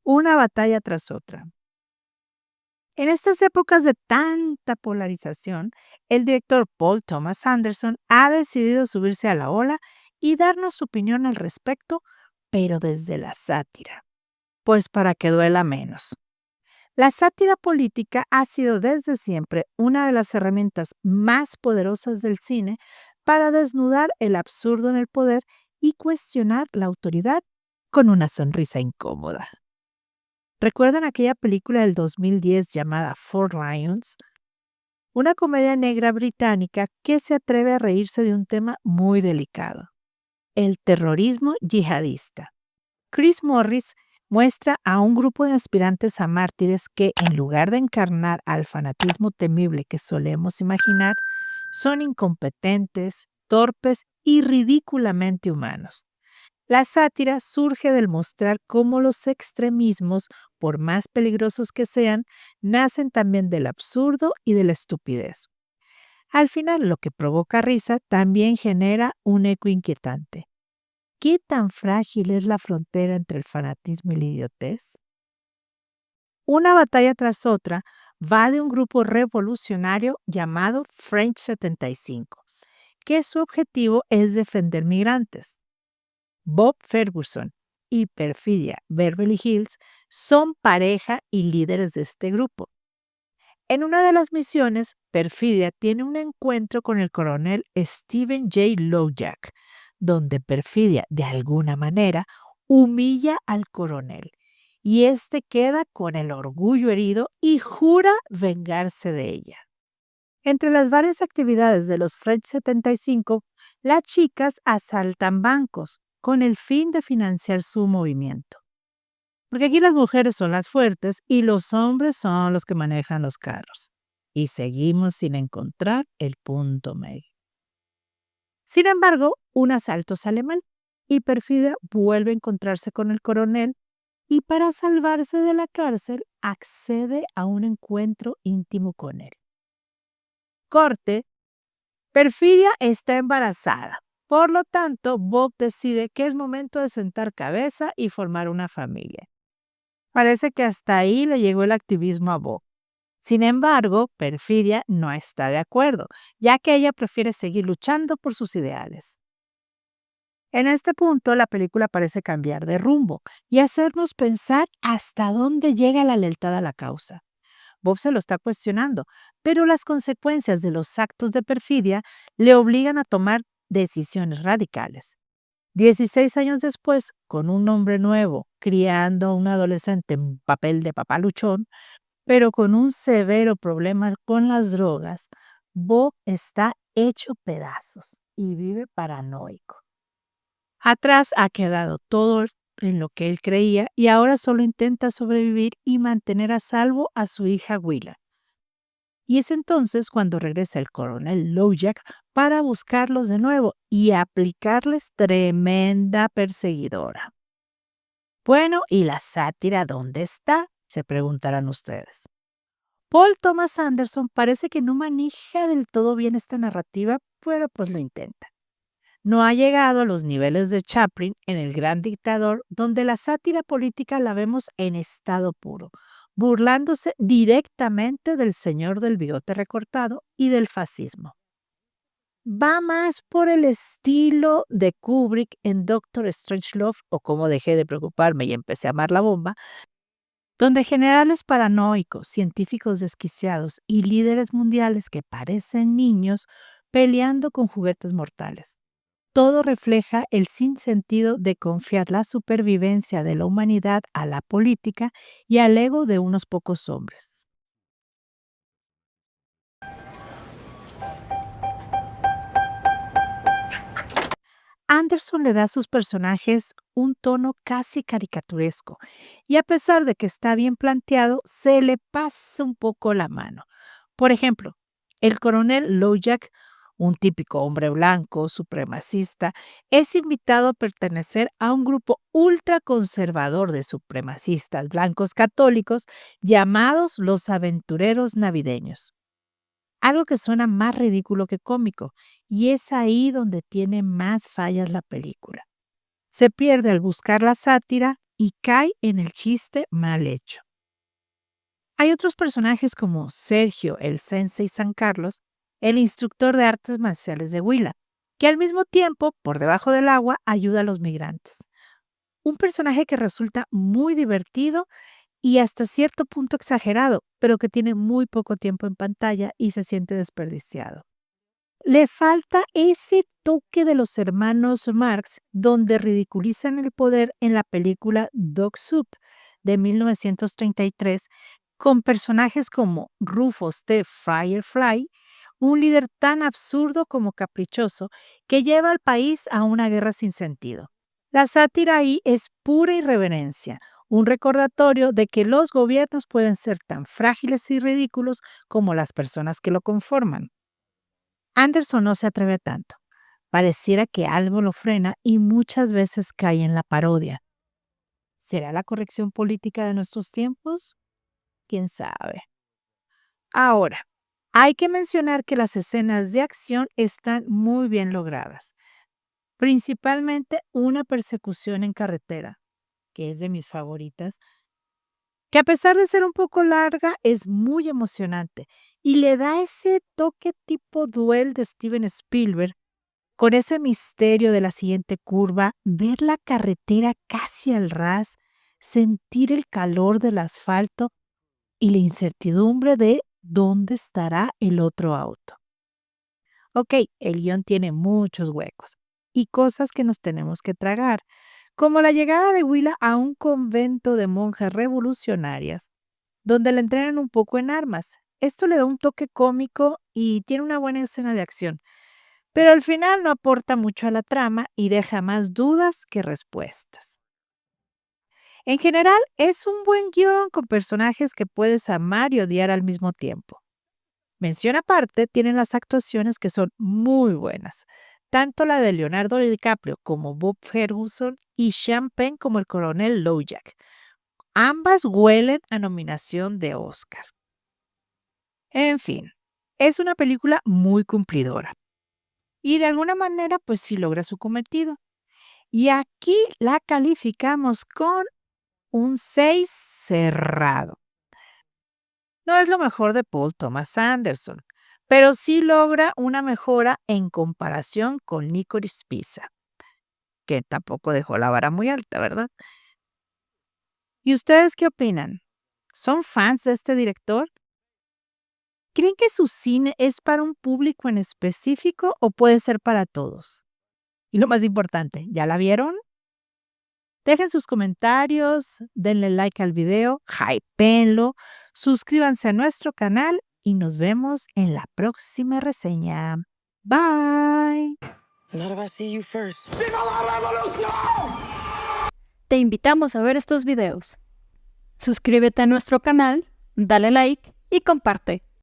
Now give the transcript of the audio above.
una batalla tras otra. En estas épocas de tanta polarización, el director Paul Thomas Anderson ha decidido subirse a la ola y darnos su opinión al respecto, pero desde la sátira, pues para que duela menos. La sátira política ha sido desde siempre una de las herramientas más poderosas del cine para desnudar el absurdo en el poder y cuestionar la autoridad con una sonrisa incómoda. ¿Recuerdan aquella película del 2010 llamada Four Lions? Una comedia negra británica que se atreve a reírse de un tema muy delicado, el terrorismo yihadista. Chris Morris muestra a un grupo de aspirantes a mártires que, en lugar de encarnar al fanatismo temible que solemos imaginar, son incompetentes, torpes y ridículamente humanos. La sátira surge del mostrar cómo los extremismos, por más peligrosos que sean, nacen también del absurdo y de la estupidez. Al final, lo que provoca risa también genera un eco inquietante. ¿Qué tan frágil es la frontera entre el fanatismo y la idiotez? Una batalla tras otra va de un grupo revolucionario llamado French 75, que su objetivo es defender migrantes. Bob Ferguson y Perfidia Beverly Hills son pareja y líderes de este grupo. En una de las misiones, Perfidia tiene un encuentro con el coronel Stephen J. Lojack, donde Perfidia, de alguna manera, humilla al coronel, y éste queda con el orgullo herido y jura vengarse de ella. Entre las varias actividades de los French 75, las chicas asaltan bancos con el fin de financiar su movimiento. Porque aquí las mujeres son las fuertes y los hombres son los que manejan los carros. Y seguimos sin encontrar el punto medio. Sin embargo, un asalto sale mal y Perfida vuelve a encontrarse con el coronel y para salvarse de la cárcel accede a un encuentro íntimo con él. Corte, Perfidia está embarazada. Por lo tanto, Bob decide que es momento de sentar cabeza y formar una familia. Parece que hasta ahí le llegó el activismo a Bob. Sin embargo, Perfidia no está de acuerdo, ya que ella prefiere seguir luchando por sus ideales. En este punto, la película parece cambiar de rumbo y hacernos pensar hasta dónde llega la lealtad a la causa. Bob se lo está cuestionando, pero las consecuencias de los actos de perfidia le obligan a tomar decisiones radicales. 16 años después, con un hombre nuevo, criando a un adolescente en papel de papá luchón, pero con un severo problema con las drogas, Bob está hecho pedazos y vive paranoico. Atrás ha quedado todo en lo que él creía y ahora solo intenta sobrevivir y mantener a salvo a su hija Willa. Y es entonces cuando regresa el coronel Lojack para buscarlos de nuevo y aplicarles tremenda perseguidora. Bueno, ¿y la sátira dónde está? Se preguntarán ustedes. Paul Thomas Anderson parece que no maneja del todo bien esta narrativa, pero pues lo intenta. No ha llegado a los niveles de Chaplin en El Gran Dictador, donde la sátira política la vemos en estado puro, burlándose directamente del señor del bigote recortado y del fascismo. Va más por el estilo de Kubrick en Doctor Strangelove o Cómo dejé de preocuparme y empecé a amar la bomba, donde generales paranoicos, científicos desquiciados y líderes mundiales que parecen niños peleando con juguetes mortales. Todo refleja el sinsentido de confiar la supervivencia de la humanidad a la política y al ego de unos pocos hombres. Anderson le da a sus personajes un tono casi caricaturesco y a pesar de que está bien planteado, se le pasa un poco la mano. Por ejemplo, el coronel Lojack, un típico hombre blanco, supremacista, es invitado a pertenecer a un grupo ultraconservador de supremacistas blancos católicos llamados los Aventureros Navideños. Algo que suena más ridículo que cómico, y es ahí donde tiene más fallas la película. Se pierde al buscar la sátira y cae en el chiste mal hecho. Hay otros personajes como Sergio, el Sensei San Carlos, el instructor de artes marciales de Huila, que al mismo tiempo, por debajo del agua, ayuda a los migrantes. Un personaje que resulta muy divertido y hasta cierto punto exagerado, pero que tiene muy poco tiempo en pantalla y se siente desperdiciado. Le falta ese toque de los hermanos Marx, donde ridiculizan el poder en la película Dog Soup de 1933, con personajes como Rufus T. Firefly, un líder tan absurdo como caprichoso que lleva al país a una guerra sin sentido. La sátira ahí es pura irreverencia, un recordatorio de que los gobiernos pueden ser tan frágiles y ridículos como las personas que lo conforman. Anderson no se atreve a tanto. Pareciera que algo lo frena y muchas veces cae en la parodia. ¿Será la corrección política de nuestros tiempos? ¿Quién sabe? Ahora, hay que mencionar que las escenas de acción están muy bien logradas, principalmente una persecución en carretera, que es de mis favoritas, que a pesar de ser un poco larga, es muy emocionante y le da ese toque tipo duel de Steven Spielberg, con ese misterio de la siguiente curva, ver la carretera casi al ras, sentir el calor del asfalto y la incertidumbre de dónde estará el otro auto. Ok, el guión tiene muchos huecos y cosas que nos tenemos que tragar, como la llegada de Willa a un convento de monjas revolucionarias, donde la entrenan un poco en armas. Esto le da un toque cómico y tiene una buena escena de acción, pero al final no aporta mucho a la trama y deja más dudas que respuestas. En general, es un buen guión con personajes que puedes amar y odiar al mismo tiempo. Mención aparte tienen las actuaciones que son muy buenas, tanto la de Leonardo DiCaprio como Bob Ferguson y Sean Penn como el coronel Lojack. Ambas huelen a nominación de Oscar. En fin, es una película muy cumplidora y de alguna manera pues sí logra su cometido. Y aquí la calificamos con un 6 cerrado. No es lo mejor de Paul Thomas Anderson, pero sí logra una mejora en comparación con Licorice Pizza, que tampoco dejó la vara muy alta, ¿verdad? ¿Y ustedes qué opinan? ¿Son fans de este director? ¿Creen que su cine es para un público en específico o puede ser para todos? Y lo más importante, ¿ya la vieron? Dejen sus comentarios, denle like al video, hypeenlo, suscríbanse a nuestro canal y nos vemos en la próxima reseña. Bye. Not if I see you first. Te invitamos a ver estos videos. Suscríbete a nuestro canal, dale like y comparte.